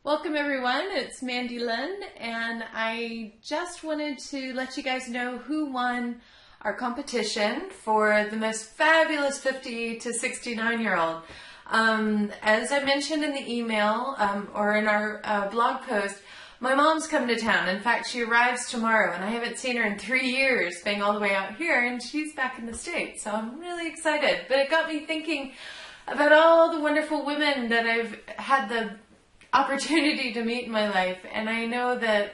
Welcome everyone, it's Mandy Lynn, and I just wanted to let you guys know who won our competition for the most fabulous 50 to 69-year-old. As I mentioned in the email or in our blog post, my mom's coming to town. In fact, she arrives tomorrow, and I haven't seen her in 3 years, being all the way out here, and she's back in the States, so I'm really excited. But it got me thinking about all the wonderful women that I've had the opportunity to meet in my life, and I know that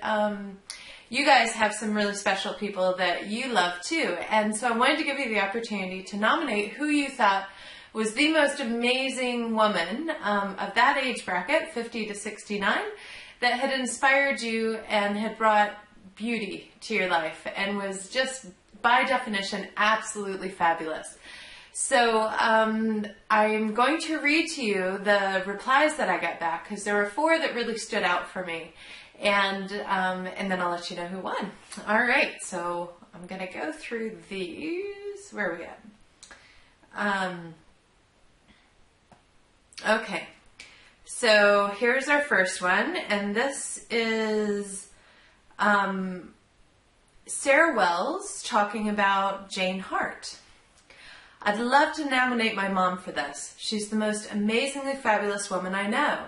you guys have some really special people that you love too, and so I wanted to give you the opportunity to nominate who you thought was the most amazing woman of that age bracket, 50 to 69, that had inspired you and had brought beauty to your life and was just by definition absolutely fabulous. So I'm going to read to you the replies that I got back, because there were 4 that really stood out for me, and then I'll let you know who won. All right, so I'm going to go through these. Where are we at? Okay, so here's our first one, and this is Sarah Wells talking about Jane Hart. I'd love to nominate my mom for this. She's the most amazingly fabulous woman I know.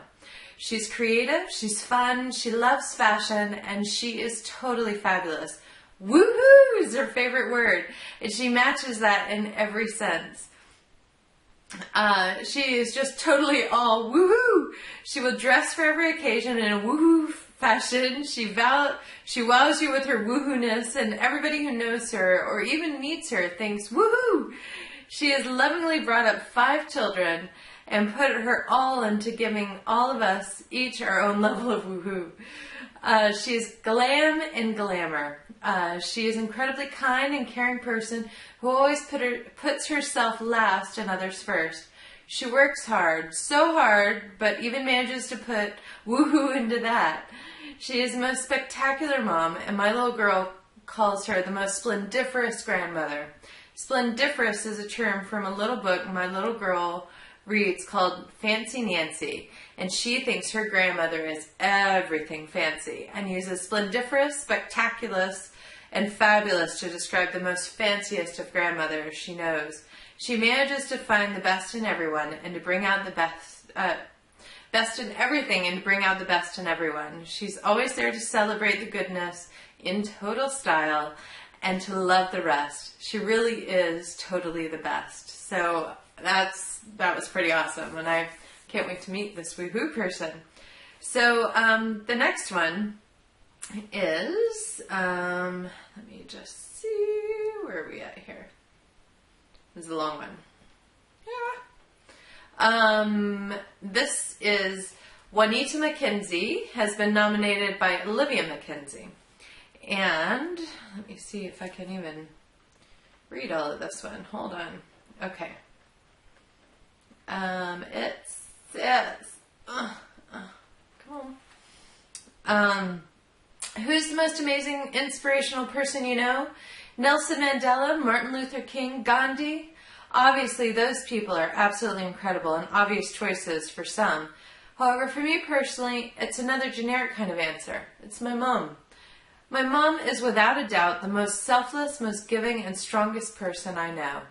She's creative, she's fun, she loves fashion, and she is totally fabulous. Woohoo is her favorite word, and she matches that in every sense. She is just totally all woohoo. She will dress for every occasion in a woohoo fashion. She wows you with her woohoo-ness, and everybody who knows her or even meets her thinks woohoo. She has lovingly brought up 5 children and put her all into giving all of us each our own level of woohoo. She's glam and glamour. She is an incredibly kind and caring person who always puts herself last and others first. She works hard, so hard, but even manages to put woohoo into that. She is the most spectacular mom, and my little girl calls her the most splendiferous grandmother. Splendiferous is a term from a little book my little girl reads called Fancy Nancy, and she thinks her grandmother is everything fancy and uses splendiferous, spectaculous, and fabulous to describe the most fanciest of grandmothers she knows. She manages to find the best in everyone and to bring out the best in everything and to bring out the best in everyone. She's always there to celebrate the goodness in total style and to love the rest. She really is totally the best. So that was pretty awesome, and I can't wait to meet this woohoo person. So the next one is, let me just see, where are we at here? This is a long one. Yeah. This is Juanita McKenzie, has been nominated by Olivia McKenzie. And let me see if I can even read all of this one. Hold on. Okay. It says, come on. Who's the most amazing, inspirational person you know? Nelson Mandela, Martin Luther King, Gandhi? Obviously, those people are absolutely incredible and obvious choices for some. However, for me personally, it's another generic kind of answer. It's my mom. My mom is without a doubt the most selfless, most giving, and strongest person I know.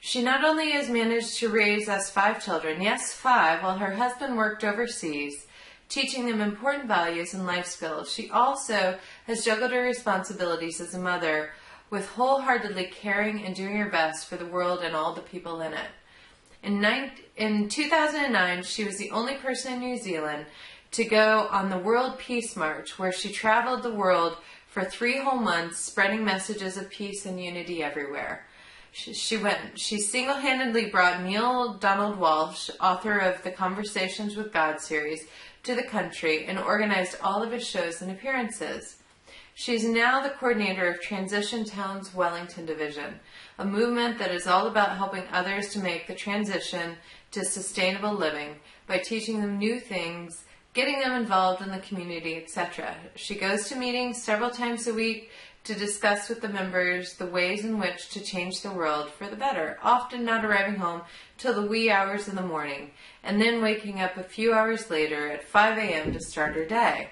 She not only has managed to raise us 5 children, yes, 5, while her husband worked overseas, teaching them important values and life skills, she also has juggled her responsibilities as a mother with wholeheartedly caring and doing her best for the world and all the people in it. In 2009, she was the only person in New Zealand to go on the World Peace March, where she traveled the world for 3 whole months, spreading messages of peace and unity everywhere. She single-handedly brought Neale Donald Walsch, author of the Conversations with God series, to the country and organized all of his shows and appearances. She is now the coordinator of Transition Towns Wellington Division, a movement that is all about helping others to make the transition to sustainable living by teaching them new things getting them involved in the community, etc. She goes to meetings several times a week to discuss with the members the ways in which to change the world for the better, often not arriving home till the wee hours in the morning, and then waking up a few hours later at 5 a.m. to start her day.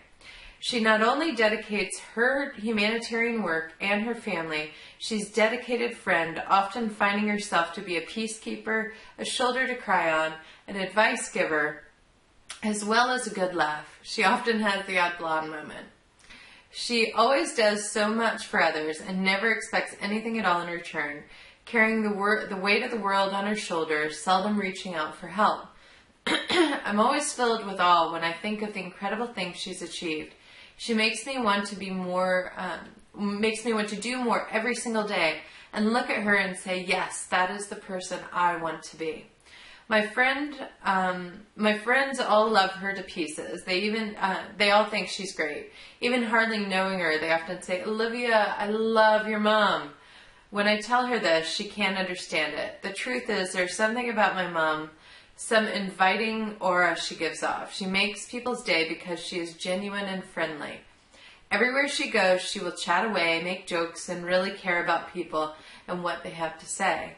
She not only dedicates her humanitarian work and her family, she's a dedicated friend, often finding herself to be a peacekeeper, a shoulder to cry on, an advice giver, as well as a good laugh. She often has the odd blonde moment. She always does so much for others and never expects anything at all in return, carrying the weight of the world on her shoulders, seldom reaching out for help. I'm always filled with awe when I think of the incredible things she's achieved. She makes me want to be more, makes me want to do more every single day and look at her and say, yes, that is the person I want to be. My friends all love her to pieces. They all think she's great. Even hardly knowing her, they often say, Olivia, I love your mom. When I tell her this, she can't understand it. The truth is, there's something about my mom, some inviting aura she gives off. She makes people's day because she is genuine and friendly. Everywhere she goes, she will chat away, make jokes, and really care about people and what they have to say.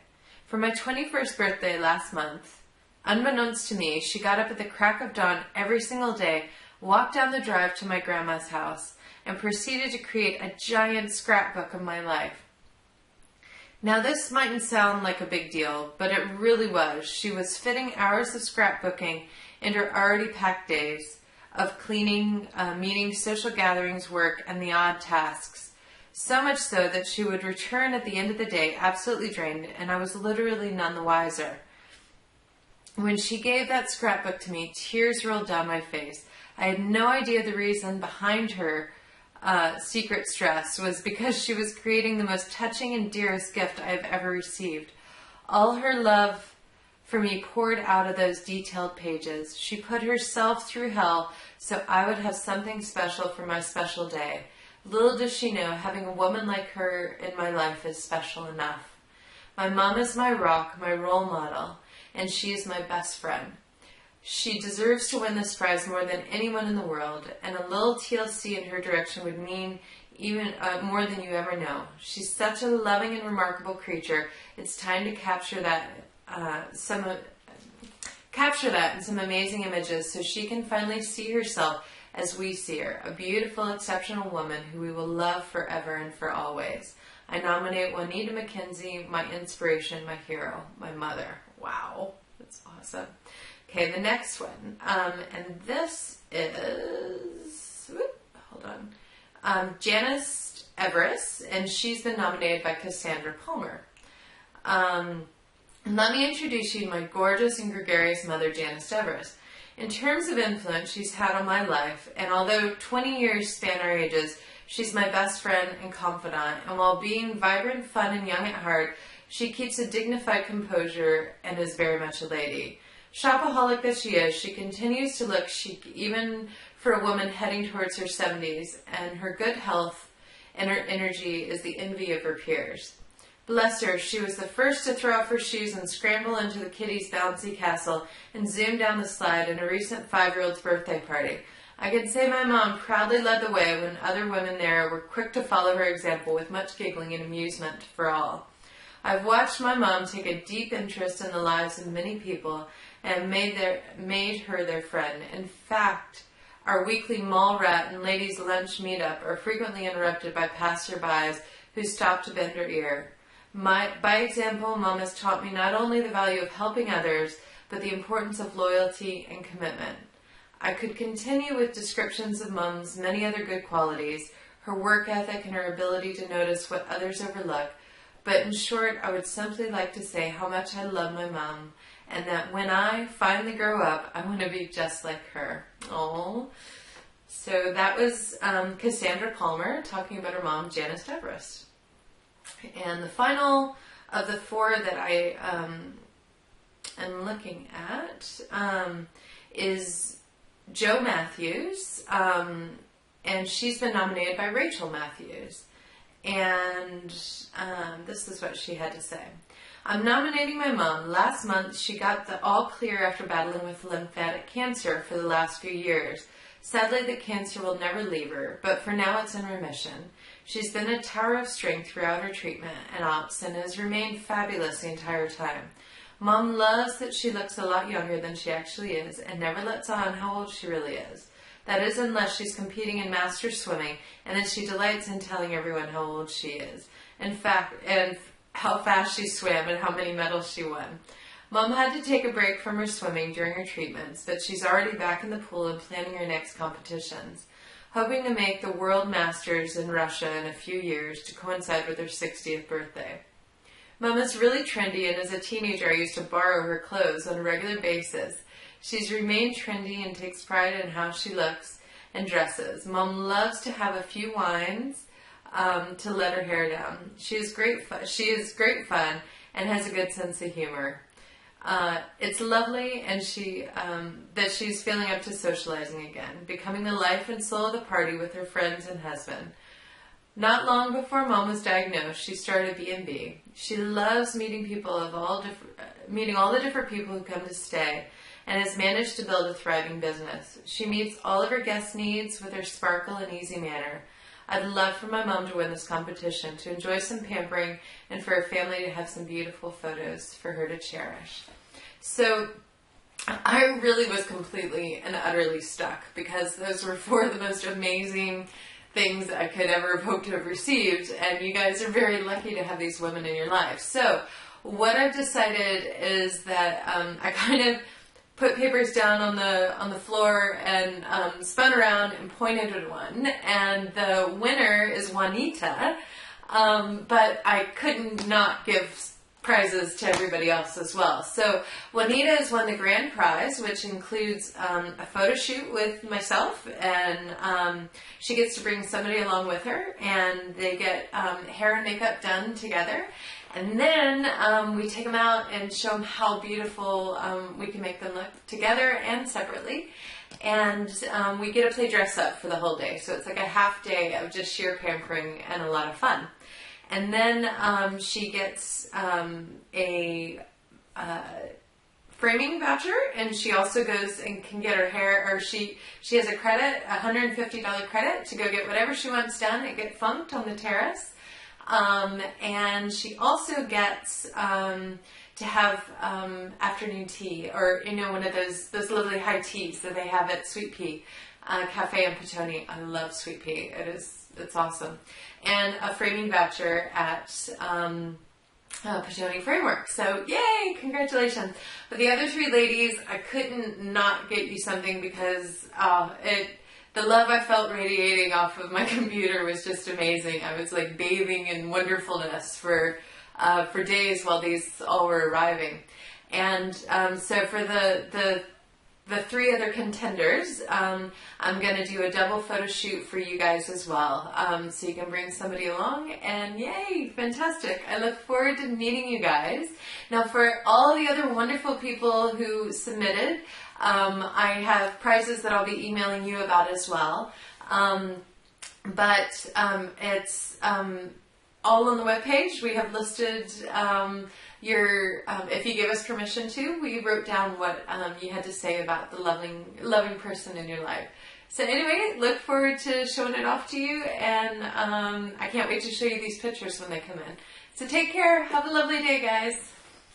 For my 21st birthday last month, unbeknownst to me, she got up at the crack of dawn every single day, walked down the drive to my grandma's house, and proceeded to create a giant scrapbook of my life. Now this mightn't sound like a big deal, but it really was. She was fitting hours of scrapbooking into her already packed days of cleaning, meetings, social gatherings, work, and the odd tasks. So much so that she would return at the end of the day absolutely drained, and I was literally none the wiser. When she gave that scrapbook to me, tears rolled down my face. I had no idea the reason behind her secret stress was because she was creating the most touching and dearest gift I have ever received. All her love for me poured out of those detailed pages. She put herself through hell so I would have something special for my special day. Little does she know, having a woman like her in my life is special enough. My mom is my rock, my role model, and she is my best friend. She deserves to win this prize more than anyone in the world, and a little TLC in her direction would mean even more than you ever know. She's such a loving and remarkable creature. It's time to capture that in some amazing images so she can finally see herself as we see her, a beautiful, exceptional woman who we will love forever and for always. I nominate Juanita McKenzie, my inspiration, my hero, my mother. Wow, that's awesome. Okay, the next one, and this is, Janice Everest, and she's been nominated by Cassandra Palmer. And let me introduce you to my gorgeous and gregarious mother, Janice Everest. In terms of influence she's had on my life, and although 20 years span our ages, she's my best friend and confidant, and while being vibrant, fun, and young at heart, she keeps a dignified composure and is very much a lady. Shopaholic that she is, she continues to look chic even for a woman heading towards her 70s, and her good health and her energy is the envy of her peers. Bless her, she was the first to throw off her shoes and scramble into the kiddies' bouncy castle and zoom down the slide in a recent 5-year-old's birthday party. I can say my mom proudly led the way when other women there were quick to follow her example with much giggling and amusement for all. I've watched my mom take a deep interest in the lives of many people and made her their friend. In fact, our weekly mall rat and ladies' lunch meetup are frequently interrupted by passerbys who stop to bend her ear. By example, Mom has taught me not only the value of helping others, but the importance of loyalty and commitment. I could continue with descriptions of Mom's many other good qualities, her work ethic and her ability to notice what others overlook, but in short, I would simply like to say how much I love my mom, and that when I finally grow up, I want to be just like her. Oh, so that was Cassandra Palmer talking about her mom, Janice Everest. And the final of the 4 that I am looking at is Jo Matthews, and she's been nominated by Rachel Matthews. And this is what she had to say. I'm nominating my mom. Last month, she got the all clear after battling with lymphatic cancer for the last few years. Sadly, the cancer will never leave her, but for now it's in remission. She's been a tower of strength throughout her treatment and ops and has remained fabulous the entire time. Mom loves that she looks a lot younger than she actually is and never lets on how old she really is. That is unless she's competing in master swimming, and then she delights in telling everyone how old she is. In fact, and how fast she swam and how many medals she won. Mom had to take a break from her swimming during her treatments, but she's already back in the pool and planning her next competitions, hoping to make the World Masters in Russia in a few years to coincide with her 60th birthday. Mom is really trendy, and as a teenager I used to borrow her clothes on a regular basis. She's remained trendy and takes pride in how she looks and dresses. Mom loves to have a few wines to let her hair down. She is great fun and has a good sense of humor. It's lovely and that she's feeling up to socializing again, becoming the life and soul of the party with her friends and husband. Not long before Mom was diagnosed, she started B&B. She loves meeting meeting all the different people who come to stay, and has managed to build a thriving business. She meets all of her guest needs with her sparkle and easy manner. I'd love for my mom to win this competition, to enjoy some pampering, and for her family to have some beautiful photos for her to cherish. So I really was completely and utterly stuck, because those were 4 of the most amazing things I could ever have hoped to have received, and you guys are very lucky to have these women in your life. So what I've decided is that I kind of put papers down on the floor and spun around and pointed at one, and the winner is Juanita, but I couldn't not give prizes to everybody else as well. So Juanita has won the grand prize, which includes a photo shoot with myself, and she gets to bring somebody along with her, and they get hair and makeup done together. And then we take them out and show them how beautiful we can make them look together and separately. And we get to play dress up for the whole day. So it's like a half day of just sheer pampering and a lot of fun. And then she gets a framing voucher, and she also goes and can get her hair, or she has a credit, a $150 credit to go get whatever she wants done at Get Funked on the terrace. And she also gets to have afternoon tea, or one of those lovely high teas that they have at Sweet Pea Cafe in Petone. I love Sweet Pea. It's awesome. And a framing voucher at Petone Framework. So yay, congratulations. But the other 3 ladies, I couldn't not get you something, because the love I felt radiating off of my computer was just amazing. I was like bathing in wonderfulness for days while these all were arriving. And so for the 3 other contenders, I'm going to do a double photo shoot for you guys as well. So you can bring somebody along, and yay, fantastic. I look forward to meeting you guys. Now, for all the other wonderful people who submitted, I have prizes that I'll be emailing you about as well. But it's all on the webpage. We have listed if you give us permission to, we wrote down what you had to say about the loving person in your life. So anyway, look forward to showing it off to you, and I can't wait to show you these pictures when they come in. So take care. Have a lovely day, guys.